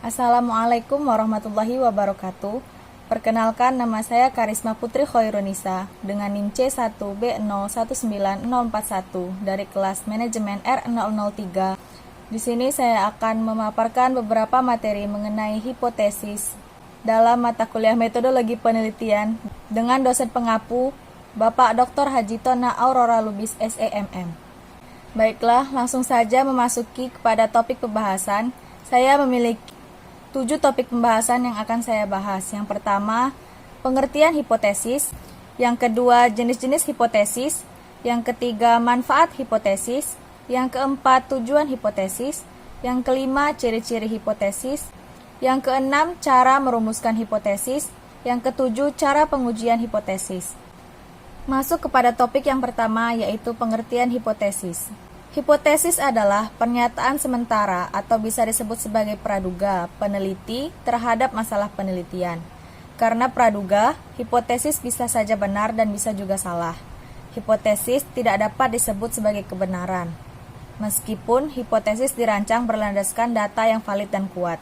Assalamualaikum warahmatullahi wabarakatuh. Perkenalkan, nama saya Karisma Putri Khoirunisa dengan NIM C1B019041 dari kelas Manajemen R003. Di sini saya akan memaparkan beberapa materi mengenai hipotesis dalam mata kuliah metodologi penelitian dengan dosen pengapu Bapak Dr. Haji Tona Aurora Lubis SEMM. Baiklah, langsung saja memasuki kepada topik pembahasan. Saya memiliki 7 topik pembahasan yang akan saya bahas. Yang pertama, pengertian hipotesis. Yang kedua, jenis-jenis hipotesis. Yang ketiga, manfaat hipotesis. Yang keempat, tujuan hipotesis. Yang kelima, ciri-ciri hipotesis. Yang keenam, cara merumuskan hipotesis. Yang ketujuh, cara pengujian hipotesis. Masuk kepada topik yang pertama, yaitu pengertian hipotesis. Hipotesis adalah pernyataan sementara atau bisa disebut sebagai praduga peneliti terhadap masalah penelitian. Karena praduga, hipotesis bisa saja benar dan bisa juga salah. Hipotesis tidak dapat disebut sebagai kebenaran, meskipun hipotesis dirancang berlandaskan data yang valid dan kuat.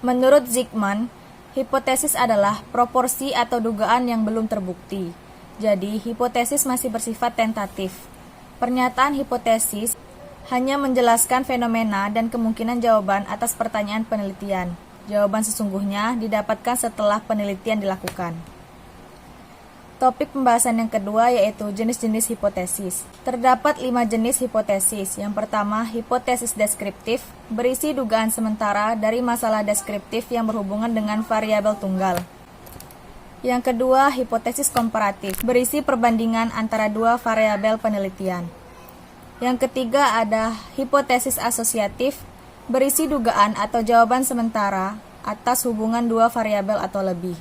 Menurut Zygmunt, hipotesis adalah proporsi atau dugaan yang belum terbukti. Jadi, hipotesis masih bersifat tentatif. Pernyataan hipotesis hanya menjelaskan fenomena dan kemungkinan jawaban atas pertanyaan penelitian. Jawaban sesungguhnya didapatkan setelah penelitian dilakukan. Topik pembahasan yang kedua yaitu jenis-jenis hipotesis. Terdapat 5 jenis hipotesis. Yang pertama, hipotesis deskriptif, berisi dugaan sementara dari masalah deskriptif yang berhubungan dengan variabel tunggal. Yang kedua, hipotesis komparatif, berisi perbandingan antara dua variabel penelitian. Yang ketiga ada hipotesis asosiatif, berisi dugaan atau jawaban sementara atas hubungan dua variabel atau lebih.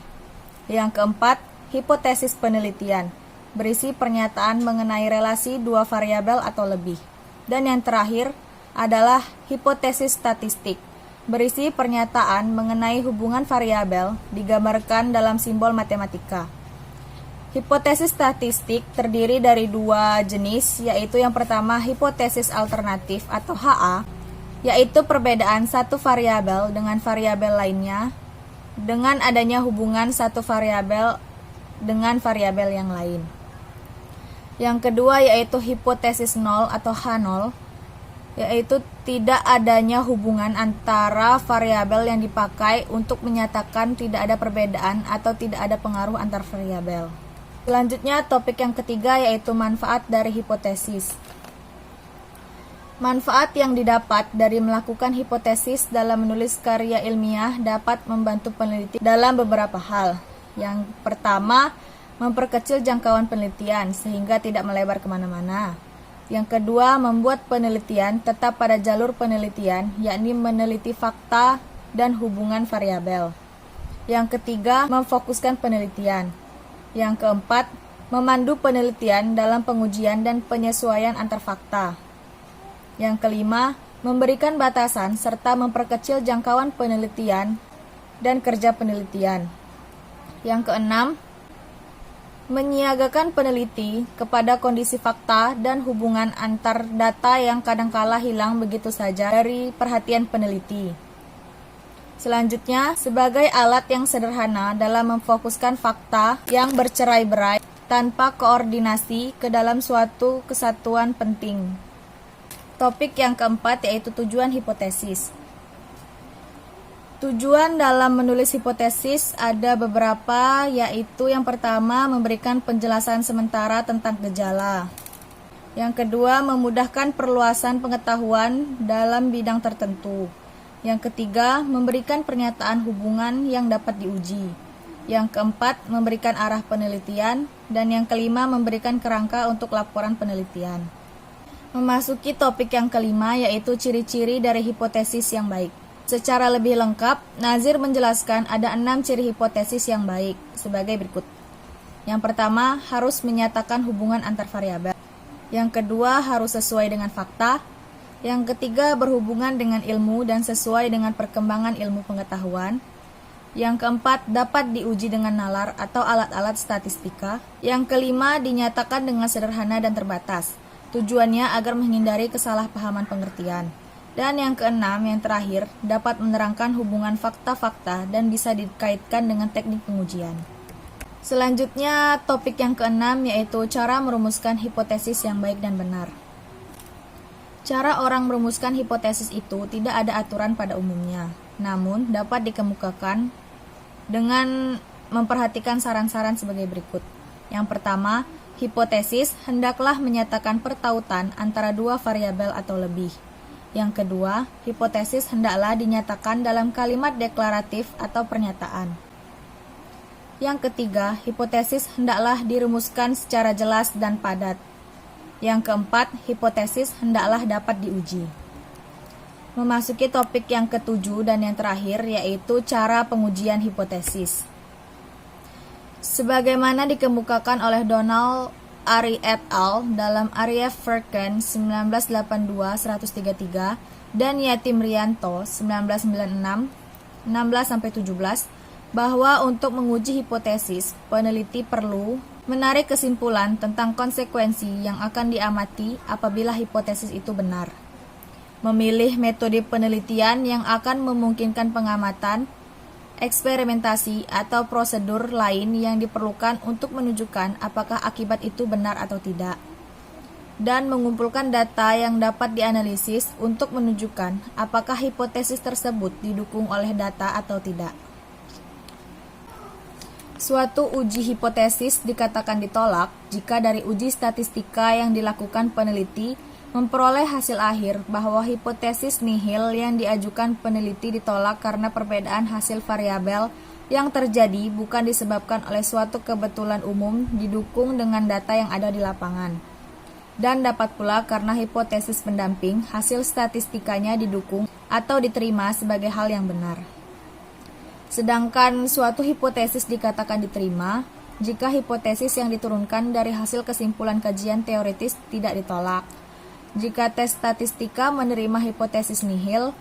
Yang keempat, hipotesis penelitian, berisi pernyataan mengenai relasi dua variabel atau lebih. Dan yang terakhir adalah hipotesis statistik, berisi pernyataan mengenai hubungan variabel digambarkan dalam simbol matematika. Hipotesis statistik terdiri dari 2 jenis, yaitu yang pertama hipotesis alternatif atau HA, yaitu perbedaan satu variabel dengan variabel lainnya dengan adanya hubungan satu variabel dengan variabel yang lain. Yang kedua yaitu hipotesis nol atau H0, yaitu tidak adanya hubungan antara variabel yang dipakai untuk menyatakan tidak ada perbedaan atau tidak ada pengaruh antar variabel. Selanjutnya topik yang ketiga yaitu manfaat dari hipotesis. Manfaat yang didapat dari melakukan hipotesis dalam menulis karya ilmiah dapat membantu peneliti dalam beberapa hal. Yang pertama, memperkecil jangkauan penelitian sehingga tidak melebar kemana-mana. Yang kedua, membuat penelitian tetap pada jalur penelitian, yakni meneliti fakta dan hubungan variabel. Yang ketiga, memfokuskan penelitian. Yang keempat, memandu penelitian dalam pengujian dan penyesuaian antar fakta. Yang kelima, memberikan batasan serta memperkecil jangkauan penelitian dan kerja penelitian. Yang keenam, menyiagakan peneliti kepada kondisi fakta dan hubungan antar data yang kadangkala hilang begitu saja dari perhatian peneliti. Selanjutnya, sebagai alat yang sederhana dalam memfokuskan fakta yang bercerai-berai tanpa koordinasi ke dalam suatu kesatuan penting. Topik yang keempat yaitu tujuan hipotesis. Tujuan dalam menulis hipotesis ada beberapa, yaitu yang pertama memberikan penjelasan sementara tentang gejala. Yang kedua, memudahkan perluasan pengetahuan dalam bidang tertentu. Yang ketiga, memberikan pernyataan hubungan yang dapat diuji. Yang keempat, memberikan arah penelitian. Dan yang kelima, memberikan kerangka untuk laporan penelitian. Memasuki topik yang kelima, yaitu ciri-ciri dari hipotesis yang baik. Secara lebih lengkap, Nazir menjelaskan ada 6 ciri hipotesis yang baik sebagai berikut. Yang pertama, harus menyatakan hubungan antar variabel. Yang kedua, harus sesuai dengan fakta. Yang ketiga, berhubungan dengan ilmu dan sesuai dengan perkembangan ilmu pengetahuan. Yang keempat, dapat diuji dengan nalar atau alat-alat statistika. Yang kelima, dinyatakan dengan sederhana dan terbatas. Tujuannya agar menghindari kesalahpahaman pengertian. Dan yang keenam, yang terakhir, dapat menerangkan hubungan fakta-fakta dan bisa dikaitkan dengan teknik pengujian. Selanjutnya, topik yang keenam yaitu cara merumuskan hipotesis yang baik dan benar. Cara orang merumuskan hipotesis itu tidak ada aturan pada umumnya, namun dapat dikemukakan dengan memperhatikan saran-saran sebagai berikut. Yang pertama, hipotesis hendaklah menyatakan pertautan antara dua variabel atau lebih. Yang kedua, hipotesis hendaklah dinyatakan dalam kalimat deklaratif atau pernyataan. Yang ketiga, hipotesis hendaklah dirumuskan secara jelas dan padat. Yang keempat, hipotesis hendaklah dapat diuji. Memasuki topik yang ketujuh dan yang terakhir, yaitu cara pengujian hipotesis. Sebagaimana dikemukakan oleh Donald Ari et al. Dalam Ariev Verken 1982-133 dan Yatim Rianto 1996 16-17, bahwa untuk menguji hipotesis, peneliti perlu menarik kesimpulan tentang konsekuensi yang akan diamati apabila hipotesis itu benar, memilih metode penelitian yang akan memungkinkan pengamatan, eksperimentasi, atau prosedur lain yang diperlukan untuk menunjukkan apakah akibat itu benar atau tidak, dan mengumpulkan data yang dapat dianalisis untuk menunjukkan apakah hipotesis tersebut didukung oleh data atau tidak. Suatu uji hipotesis dikatakan ditolak jika dari uji statistika yang dilakukan peneliti memperoleh hasil akhir bahwa hipotesis nihil yang diajukan peneliti ditolak karena perbedaan hasil variabel yang terjadi bukan disebabkan oleh suatu kebetulan umum didukung dengan data yang ada di lapangan. Dan dapat pula karena hipotesis pendamping hasil statistikanya didukung atau diterima sebagai hal yang benar. Sedangkan suatu hipotesis dikatakan diterima jika hipotesis yang diturunkan dari hasil kesimpulan kajian teoritis tidak ditolak. Jika tes statistika menerima hipotesis nihil,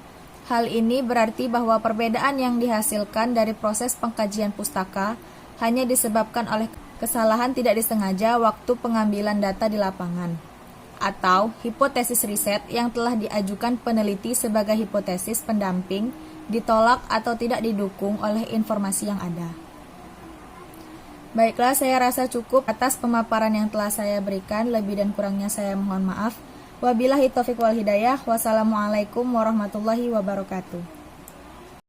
hal ini berarti bahwa perbedaan yang dihasilkan dari proses pengkajian pustaka hanya disebabkan oleh kesalahan tidak disengaja waktu pengambilan data di lapangan, atau hipotesis riset yang telah diajukan peneliti sebagai hipotesis pendamping ditolak atau tidak didukung oleh informasi yang ada. Baiklah, saya rasa cukup atas pemaparan yang telah saya berikan. Lebih dan kurangnya saya mohon maaf. Wabillahi taufiq wal hidayah. Wassalamualaikum warahmatullahi wabarakatuh.